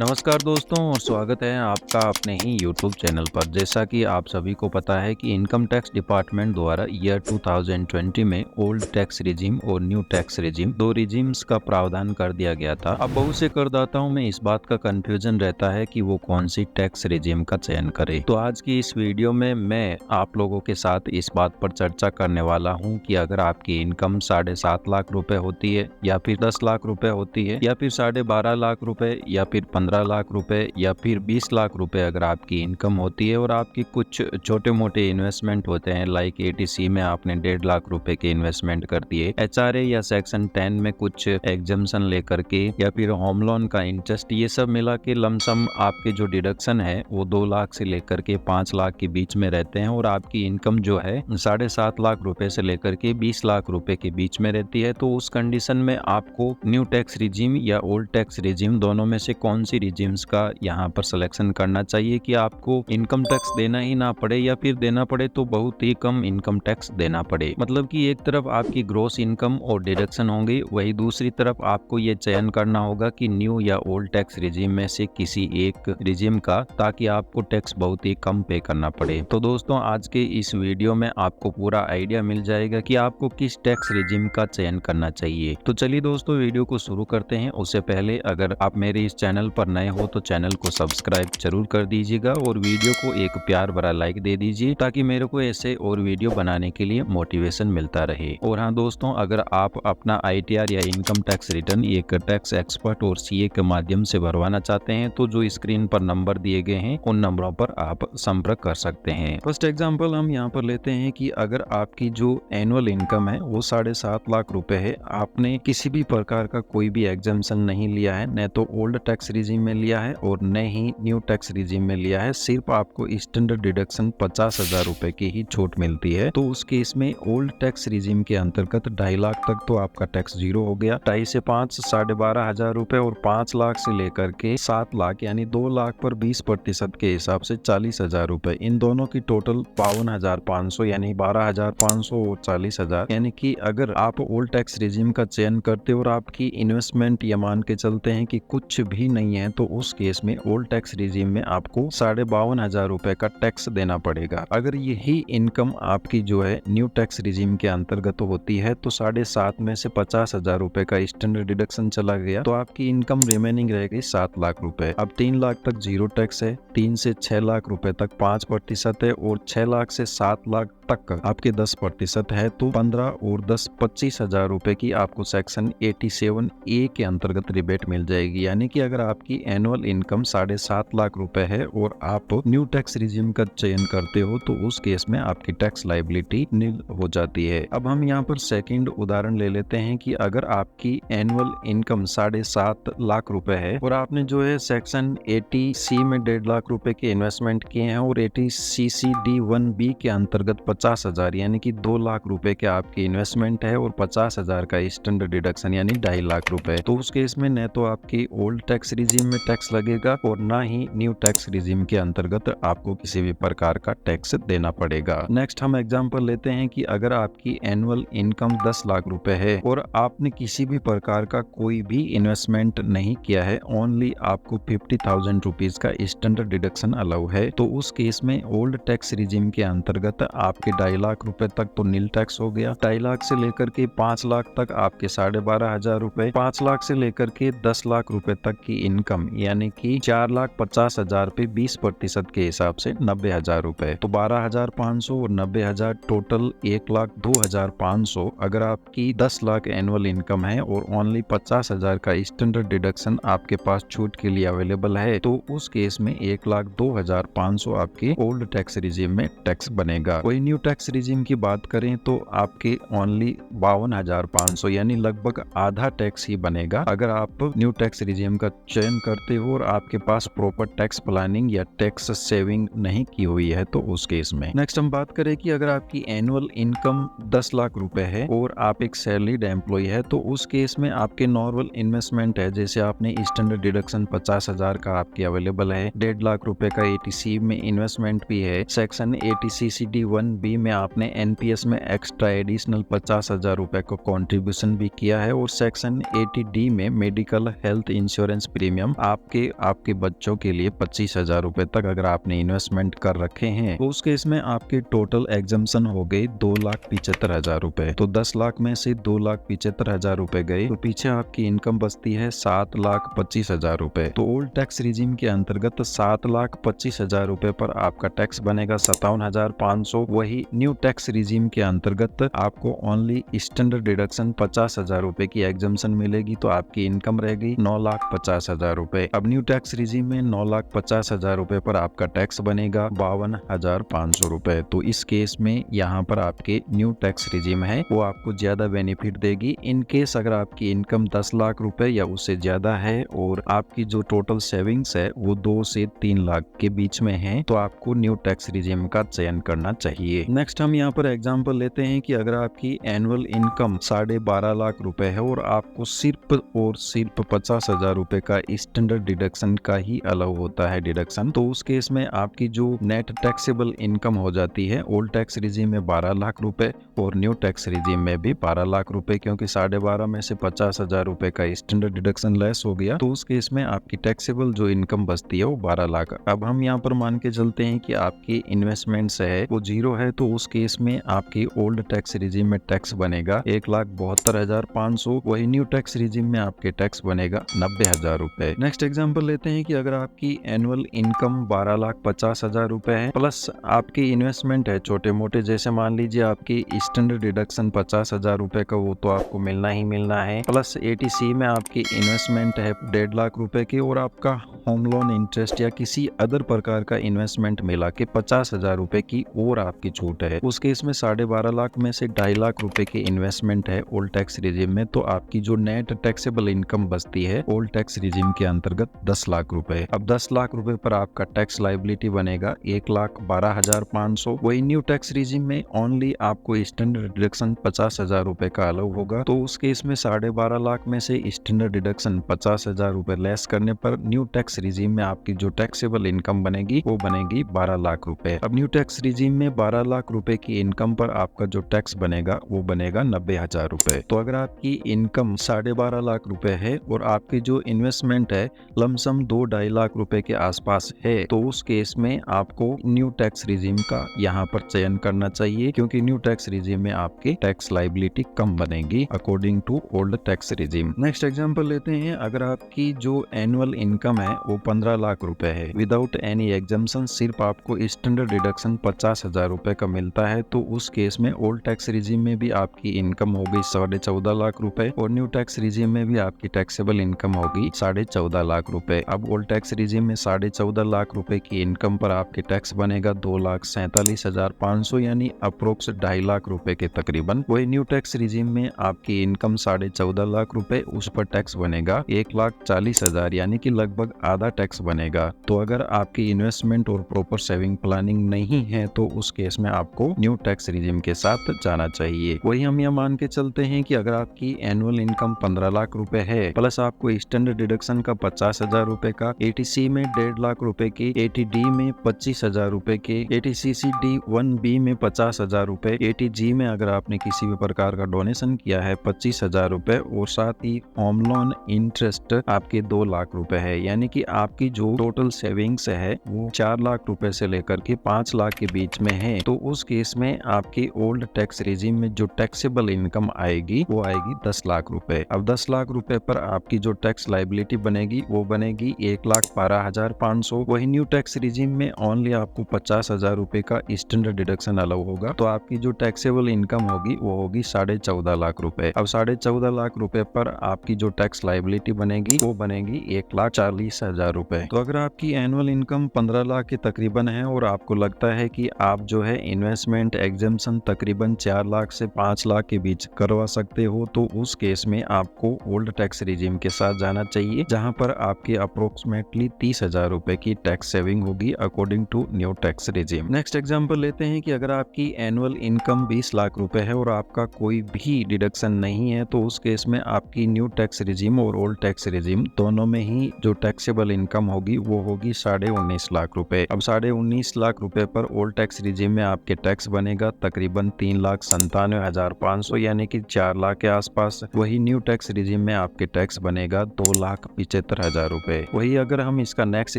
नमस्कार दोस्तों और स्वागत है आपका अपने ही YouTube चैनल पर। जैसा कि आप सभी को पता है कि इनकम टैक्स डिपार्टमेंट द्वारा ईयर 2020 में ओल्ड टैक्स रिजीम और न्यू टैक्स रिजीम दो रिजीम्स का प्रावधान कर दिया गया था। अब बहुत से करदाताओं में इस बात का कंफ्यूजन रहता है कि वो कौन सी टैक्स रिजीम का चयन करे। तो आज की इस वीडियो में मैं आप लोगों के साथ इस बात पर चर्चा करने वाला हूँ कि अगर आपकी इनकम 7.5 लाख रुपए होती है या फिर 10 लाख रुपए होती है या फिर 12.5 लाख रुपए या फिर 15 लाख रुपए या फिर 20 लाख रुपए अगर आपकी इनकम होती है और आपकी कुछ छोटे मोटे इन्वेस्टमेंट होते हैं, लाइक एटीसी में आपने 1.5 लाख रुपए के इन्वेस्टमेंट कर दिए, एचआरए या सेक्शन 10 में कुछ एग्जम्पशन लेकर के या फिर होम लोन का इंटरेस्ट, ये सब मिला के लमसम आपके जो डिडक्शन है वो 2 लाख से लेकर के 5 लाख के बीच में रहते हैं और आपकी इनकम जो है 7.5 लाख रुपए से लेकर के 20 लाख रुपए के बीच में रहती है। तो उस कंडीशन में आपको न्यू टैक्स रिजीम या ओल्ड टैक्स रिजीम दोनों में से कौन सी रिजीम्स का यहाँ पर सिलेक्शन करना चाहिए कि आपको इनकम टैक्स देना ही ना पड़े या फिर देना पड़े तो बहुत ही कम इनकम टैक्स देना पड़े। मतलब कि एक तरफ आपकी ग्रॉस इनकम और डिडक्शन होंगे, वही दूसरी तरफ आपको ये चयन करना होगा कि न्यू या ओल्ड टैक्स रिजीम में से किसी एक रिजीम का, ताकि आपको टैक्स बहुत ही कम पे करना पड़े। तो दोस्तों आज के इस वीडियो में आपको पूरा आइडिया मिल जाएगा कि आपको किस टैक्स रिजीम का चयन करना चाहिए। तो चलिए दोस्तों वीडियो को शुरू करते हैं। उससे पहले अगर आप मेरे इस चैनल पर नए हो तो चैनल को सब्सक्राइब जरूर कर दीजिएगा और वीडियो को एक प्यार भरा लाइक दे दीजिए ताकि मेरे को ऐसे और वीडियो बनाने के लिए मोटिवेशन मिलता रहे। और हाँ दोस्तों, अगर आप अपना ITR या इनकम टैक्स रिटर्न एक टैक्स एक्सपर्ट और CA के माध्यम से भरवाना चाहते हैं तो जो स्क्रीन पर नंबर दिए गए हैं उन नंबरों पर आप संपर्क कर सकते हैं। फर्स्ट एग्जाम्पल हम यहाँ पर लेते हैं कि अगर आपकी जो एनुअल इनकम है वो 7.5 लाख रुपए है, आपने किसी भी प्रकार का कोई भी एग्जाम्पशन नहीं लिया है, न तो ओल्ड टैक्स रिजीम में लिया है और न ही न्यू टैक्स रिजीम में लिया है, सिर्फ आपको स्टैंडर्ड डिडक्शन 50,000 रुपए की ही छूट मिलती है। तो उस केस में ओल्ड टैक्स रिजीम के अंतर्गत 2.5 लाख तक तो आपका टैक्स जीरो हो गया, 2.5 से 5 12,500 रुपए और 5 लाख से लेकर के 7 लाख यानी 2 लाख पर 20% के हिसाब से 40,000 रुपए, इन दोनों की टोटल 52,500 यानी 12,500 और 40,000। यानी कि अगर आप ओल्ड टैक्स रिजीम का चयन करते और आपकी इन्वेस्टमेंट या मान के चलते हैं कि कुछ भी नहीं है तो उस केस में ओल्ड टैक्स रिजीम में आपको 52,500 रुपए का टैक्स देना पड़ेगा। अगर यही इनकम आपकी जो है न्यू टैक्स रिजीम के अंतर्गत होती है तो 7.5 में से 50,000 रुपए का स्टैंडर्ड डिडक्शन चला गया तो आपकी इनकम रिमेनिंग रह गई 7 लाख रुपए। अब 3 लाख तक जीरो टैक्स है, 3 से 6 लाख रुपए तक 5% है और 6 लाख से 7 लाख तक आपके 10% है, तो 15 और 10 25,000 रुपए की आपको सेक्शन 87A के अंतर्गत रिबेट मिल जाएगी। यानी कि अगर आपकी एनुअल इनकम 7.5 लाख रुपए है और आप न्यू टैक्स रिजीम का चयन करते हो तो उस केस में आपकी टैक्स लायबिलिटी नील हो जाती है। अब हम यहाँ पर सेकंड उदाहरण ले लेते हैं कि अगर आपकी एनुअल इनकम 7.5 लाख रुपए है और आपने जो है सेक्शन 80C में 1.5 लाख रुपए के इन्वेस्टमेंट किए हैं और 80CCD1B के अंतर्गत 50,000 यानी कि 2 लाख रुपए के आपकी इन्वेस्टमेंट है और 50,000 का स्टैंडर्ड डिडक्शन यानी 2.5 लाख रुपए। तो उस केस में न तो आपकी ओल्ड टैक्स रिजीम में टैक्स लगेगा और ना ही न्यू टैक्स रिजीम के अंतर्गत आपको किसी भी प्रकार का टैक्स देना पड़ेगा। नेक्स्ट हम एग्जांपल लेते हैं कि अगर आपकी एनुअल इनकम 10 लाख रुपए है और आपने किसी भी प्रकार का कोई भी इन्वेस्टमेंट नहीं किया है, ओनली आपको 50,000 रुपीज का स्टैंडर्ड डिडक्शन अलाउ है, तो उस केस में ओल्ड टैक्स रिजीम के अंतर्गत आपके 2.5 लाख रुपए तक तो नील टैक्स हो गया, 2.5 लाख से लेकर के 5 लाख तक आपके 12,500 रुपए, 5 लाख से लेकर के 10 लाख रुपए तक की इनकम यानी कि 4,50,000 पे 20% के हिसाब से 90,000 रुपए, तो 12,500 और 90,000 टोटल 1,02,500। अगर आपकी 10 लाख एनुअल इनकम है और ओनली 50,000 का स्टैंडर्ड डिडक्शन आपके पास छूट के लिए अवेलेबल है तो उस केस में 1,02,500 आपके ओल्ड टैक्स रिजीम में टैक्स बनेगा। कोई न्यू टैक्स रिजीम की बात करें तो आपके ओनली 52,500 यानी लगभग आधा टैक्स ही बनेगा अगर आप न्यू टैक्स रिजीम का चयन करते हो और आपके पास प्रॉपर टैक्स प्लानिंग या टैक्स सेविंग नहीं की हुई है तो उस केस में। नेक्स्ट हम बात करें कि अगर आपकी एनुअल इनकम 10 लाख रुपए है और आप एक सैलरीड एम्प्लॉय है तो उस केस में आपके नॉर्मल इन्वेस्टमेंट है, जैसे आपने स्टैंडर्ड डिडक्शन 50,000 का आपके अवेलेबल है, 1.5 लाख रुपए का ATC में इन्वेस्टमेंट भी है, सेक्शन 80CCD1B में आपने NPS में एक्स्ट्रा एडिशनल 50,000 रुपए को कंट्रीब्यूशन भी किया है और सेक्शन 80D में medical health insurance premium premium आपके बच्चों के लिए 25,000 रुपए तक अगर आपने इन्वेस्टमेंट कर रखे हैं तो उस केस में आपके टोटल एग्जम्पशन हो गई 2,75,000 रुपए। तो 10 लाख में से 2,75,000 रुपए गए तो पीछे आपकी इनकम बचती है 7,25,000 रुपए। तो ओल्ड टैक्स रिजीम के अंतर्गत 7,25,000 रुपए पर आपका टैक्स बनेगा 57,500। वही न्यू टैक्स रिजीम के अंतर्गत आपको ओनली स्टैंडर्ड डिडक्शन 50,000 रुपए की एग्जम्पशन मिलेगी, तो आपकी इनकम रहेगी 9,50,000 रुपए। अब न्यू टैक्स रिजीम में 9,50,000 रुपए पर आपका टैक्स बनेगा 52,500 रुपए। तो इस केस में यहाँ पर आपके न्यू टैक्स रिजीम है वो आपको ज्यादा बेनिफिट देगी। इन केस अगर आपकी इनकम 10 लाख रुपए या उससे ज्यादा है और आपकी जो टोटल सेविंग्स है वो 2 से 3 लाख के बीच में है तो आपको न्यू टैक्स रिजीम का चयन करना चाहिए। नेक्स्ट हम यहाँ पर एग्जांपल लेते हैं कि अगर आपकी एनुअल इनकम 12.5 लाख रुपए है और आपको सिर्फ और सिर्फ 50,000 रुपए का स्टैंडर्ड डिडक्शन का ही अलाउ होता है डिडक्शन, तो उस केस में आपकी जो नेट टैक्सेबल इनकम हो जाती है ओल्ड टैक्स रिजीम में 12 लाख रुपए और न्यू टैक्स रिजीम में भी 12 लाख रुपए, क्योंकि 12.5 में से 50,000 रुपए का स्टैंडर्ड डिडक्शन लेस हो गया तो उस केस में आपकी टैक्सेबल जो इनकम बचती है वो 12 लाख। अब हम यहाँ पर मान के चलते हैं कि आपकी इन्वेस्टमेंट्स है वो 0 है, तो उस केस में आपकी ओल्ड टैक्स रिजीम में टैक्स बनेगा 1,72,500। वही न्यू टैक्स रिजीम में आपके टैक्स बनेगा 90,000 रुपए। नेक्स्ट एग्जांपल लेते हैं कि अगर आपकी एनुअल इनकम 12,50,000 रुपए है प्लस आपकी इन्वेस्टमेंट है छोटे मोटे, जैसे मान लीजिए आपकी स्टैंडर्ड डिडक्शन 50,000 रुपए का वो तो आपको मिलना ही मिलना है, प्लस एटीसी में आपकी इन्वेस्टमेंट है 1.5 लाख रुपए की और आपका होम लोन इंटरेस्ट या किसी अदर प्रकार का इन्वेस्टमेंट मिला के 50,000 रुपए की और आपकी छूट है। उस केस में 12.5 लाख में से 2.5 लाख रुपए की इन्वेस्टमेंट है ओल्ड टैक्स रिजीम में, तो आपकी जो नेट टैक्सेबल इनकम बचती है ओल्ड टैक्स रिजीम के अंतर्गत 10 लाख रुपए। अब 10 लाख रुपए पर आपका टैक्स लायबिलिटी बनेगा 1,12,500। वही न्यू टैक्स रिजीम में ओनली आपको स्टैंडर्ड डिडक्शन 50,000 रुपए का अलाउ होगा, तो उस केस में 12.5 लाख में से स्टैंडर्ड डिडक्शन 50,000 रुपए लेस करने पर न्यू टैक्स रिजीम में आपकी जो टैक्सेबल इनकम बनेगी वो बनेगी 12 लाख रुपए। अब न्यू टैक्स रिजीम में 12 लाख रुपए की इनकम पर आपका जो टैक्स बनेगा वो बनेगा 90,000 रुपए। तो अगर आपकी इनकम 12.5 लाख रुपए है और आपकी जो इन्वेस्टमेंट है लमसम 2-2.5 लाख रुपए के आसपास है तो उस केस में आपको न्यू टैक्स रिजीम का यहाँ पर चयन करना चाहिए, क्योंकि न्यू टैक्स रिजीम में आपकी टैक्स लायबिलिटी कम बनेगी according to old tax regime. Next example लेते हैं, अगर आपकी जो एनुअल इनकम है वो 15 लाख रुपए है विदाउट एनी एग्जम्पशन, सिर्फ आपको स्टैंडर्ड डिडक्शन 50,000 रुपए का मिलता है, तो उस केस में ओल्ड टैक्स रिजीम में भी आपकी इनकम होगी 14.5 लाख रुपए और न्यू टैक्स रिजीम में भी आपकी टैक्सेबल इनकम होगी 14.5 लाख रुपए। अब ओल्ड टैक्स रिजीम में 14.5 लाख रुपए की इनकम पर आपके टैक्स बनेगा 2,47,500 यानी अप्रोक्स 2.5 लाख रुपए के तकरीबन। वही न्यू टैक्स रिजीम में आपकी इनकम 14.5 लाख रुपए, उस पर टैक्स बनेगा 1,40,000 यानी कि लगभग आधा टैक्स बनेगा। तो अगर आपकी इन्वेस्टमेंट और प्रॉपर सेविंग प्लानिंग नहीं है तो उस केस में आपको न्यू टैक्स रिजीम के साथ जाना चाहिए। वही हम यह मान के चलते हैं कि अगर आपकी एनुअल इनकम 15 लाख रुपए है प्लस आपको स्टैंडर्ड डिडक्शन का 50,000 रुपए का, एटीसी में 1.5 लाख रुपए की, एटीडी में 25,000 रुपए के, एटीसीसीडी 1B में 50,000 रुपए, एटीजी में अगर आपने किसी भी प्रकार का डोनेशन किया है 25,000 रुपए और साथ ही होम लोन इंटरेस्ट आपके 2 लाख रुपए है, यानी कि आपकी जो टोटल सेविंग्स है वो 4 लाख रुपए से लेकर के 5 लाख के बीच में है, तो उस केस में आपकी ओल्ड टैक्स रिजीम में जो टैक्सेबल इनकम आएगी वो आएगी 10 लाख रुपए। अब 10 लाख रुपए पर आपकी जो टैक्स लायबिलिटी बनेगी वो बनेगी 1,12,500। वही न्यू टैक्स रिजीम में ओनली आपको 50,000 रुपए का स्टैंडर्ड डिडक्शन अलाउ होगा, तो आपकी जो टैक्सेबल इनकम होगी वो होगी 14.5 लाख रुपए। अब 14.5 लाख रुपए पर आपकी जो टैक्स लायबिलिटी बनेगी वो बनेगी 1,40,000 रुपए। तो अगर आपकी एनुअल इनकम 15 लाख के तकरीबन है और आपको लगता है कि आप जो है इन्वेस्टमेंट एग्जम्पशन तकरीबन 4 लाख से 5 लाख के बीच करवा सकते हो, तो उस केस में आपको ओल्ड टैक्स रिजीम के साथ जाना चाहिए, जहां पर आपके अप्रोक्सीमेटली 30,000 रुपए की टैक्स सेविंग होगी according to new tax regime. Next example लेते हैं कि अगर आपकी एनुअल इनकम 20 लाख रुपए है और आपका कोई भी डिडक्शन नहीं है, तो उस केस में आपकी न्यू टैक्स रिजीम और ओल्ड टैक्स रिजीम दोनों में ही जो टैक्सेबल इनकम होगी वो होगी 19.5 लाख रुपए। अब 19.5 लाख रुपए पर ओल्ड टैक्स रिजीम में आपके टैक्स बनेगा तकरीबन 3,97,500 यानी कि 4 लाख के आसपास। वही न्यू टैक्स रिजीम में आपके टैक्स बनेगा 2,75,000 ₹75,000। वही अगर हम इसका नेक्स्ट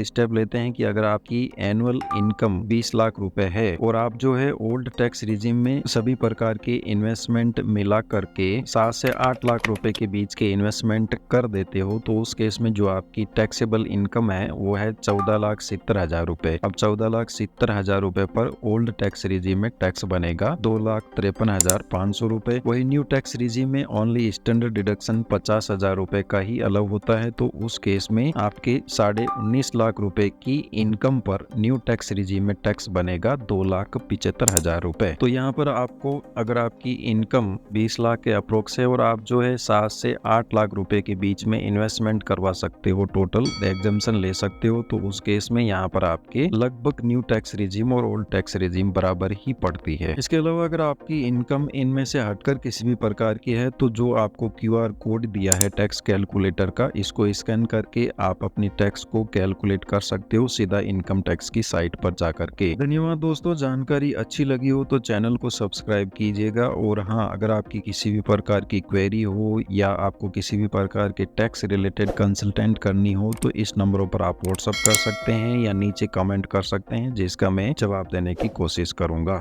स्टेप लेते हैं कि अगर आपकी एनुअल इनकम 20 लाख रुपए है और आप जो है ओल्ड टैक्स रिजीम में सभी प्रकार के इन्वेस्टमेंट मिला करके 7 से 8 लाख रुपए के बीच के इन्वेस्टमेंट कर देते हो, तो उस केस में जो आपकी टैक्सेबल इनकम है वो है 14,70,000 रुपए। अब 14,70,000 रुपए पर ओल्ड टैक्स रिजीम में टैक्स बनेगा 2,53,500 रुपए। वही न्यू टैक्स रिजीम में ओनली स्टैंडर्ड डिडक्शन 50,000 रुपए का ही अलाउ होता है, तो उस केस में आपके 19.5 लाख रुपए की इनकम पर न्यू टैक्स रिजीम में टैक्स बनेगा 2,75,000 रुपए। तो यहाँ पर आपको अगर आपकी इनकम 20 लाख के अप्रोक्स है और आप जो है 7 से 8 लाख रुपए के बीच में इन्वेस्टमेंट करवा सकते हो, टोटल एग्जम्पशन ले सकते हो, तो उस केस में यहाँ पर आपके लगभग न्यू टैक्स रिजीम और ओल्ड टैक्स रिजीम बराबर ही पड़ती है। इसके अलावा अगर आपकी इनकम इनमें से हटकर किसी भी प्रकार की है, तो जो आपको QR कोड दिया है टैक्स कैलकुलेटर का, इसको स्कैन करके आप अपनी टैक्स को कैलकुलेट कर सकते हो सीधा इनकम टैक्स की साइट पर जाकर के। धन्यवाद दोस्तों, जानकारी अच्छी लगी हो तो चैनल को सब्सक्राइब कीजिएगा। और हाँ, अगर आपकी किसी भी प्रकार की क्वेरी हो या आपको किसी भी प्रकार के टैक्स रिलेटेड कंसल्टेंट करनी हो, तो इस नंबरों पर आप व्हाट्सअप कर सकते हैं या नीचे कमेंट कर सकते हैं, जिसका मैं जवाब देने की कोशिश करूंगा।